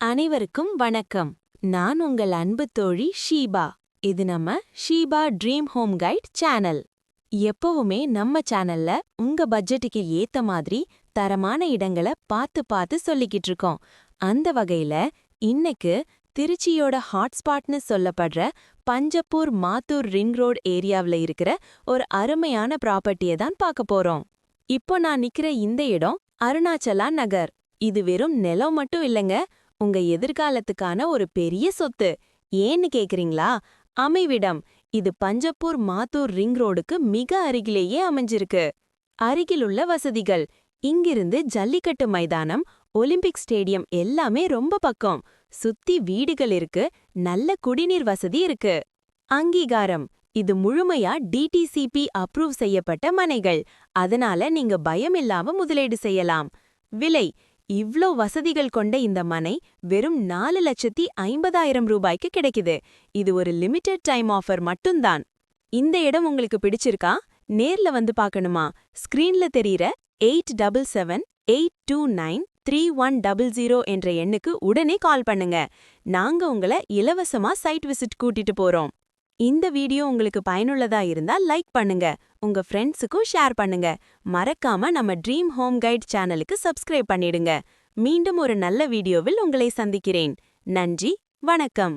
அனைவருக்கும் வணக்கம். நான் உங்கள் அன்பு தோழி ஷீபா. இது நம்ம Sheeba dream home guide channel. எப்பவுமே நம்ம சேனல்ல உங்க பட்ஜெட்டுக்கு ஏத்த மாதிரி தரமான இடங்களை பார்த்து சொல்லிக்கிட்டு இருக்கோம். அந்த வகையில இன்னைக்கு திருச்சியோட ஹாட்ஸ்பாட்னு சொல்லப்படுற பஞ்சப்பூர் மாத்தூர் ரிங் ரோட் ஏரியாவுல இருக்கிற ஒரு அருமையான ப்ராப்பர்ட்டியை தான் பார்க்க போறோம். இப்போ நான் நிக்கிற இந்த இடம் அருணாச்சலா நகர். இது வெறும் நிலம் மட்டும் இல்லைங்க, உங்க எதிர்காலத்துக்கான ஒரு பெரிய சொத்து. ஏன்னு கேக்குறீங்களா? அமைவிடம். இது பஞ்சப்பூர் மாத்தூர் ரிங் ரோடுக்கு மிக அருகிலேயே அமைஞ்சிருக்கு. அருகிலுள்ள வசதிகள்: இங்கிருந்து ஜல்லிக்கட்டு மைதானம், ஒலிம்பிக் ஸ்டேடியம் எல்லாமே ரொம்ப பக்கம். சுத்தி வீடுகள் இருக்கு, நல்ல குடிநீர் வசதி இருக்கு. அங்கீகாரம்: இது முழுமையா டிடிசிபி அப்ரூவ் செய்யப்பட்ட மனைகள், அதனால நீங்க பயமில்லாம முதலீடு செய்யலாம். விலை: இவ்ளோ வசதிகள் கொண்ட இந்த மனை வெறும் 4,50,000 ரூபாய்க்கு கிடைக்குது. இது ஒரு லிமிடெட் டைம் ஆஃபர் மட்டும்தான். இந்த இடம் உங்களுக்கு பிடிச்சிருக்கா? நேர்ல வந்து பார்க்கணுமா? ஸ்கிரீன்ல தெரியிற 8778293100 என்ற எண்ணுக்கு உடனே கால் பண்ணுங்க. நாங்க உங்களை இலவசமா சைட் விசிட் கூட்டிட்டு போறோம். இந்த வீடியோ உங்களுக்கு பயனுள்ளதா இருந்தா லைக் பண்ணுங்க, உங்க ஃப்ரெண்ட்ஸுக்கும் ஷேர் பண்ணுங்க. மறக்காம நம்ம ட்ரீம் ஹோம் கைட் சேனலுக்கு சப்ஸ்கிரைப் பண்ணிடுங்க. மீண்டும் ஒரு நல்ல வீடியோவில் உங்களை சந்திக்கிறேன். நன்றி, வணக்கம்.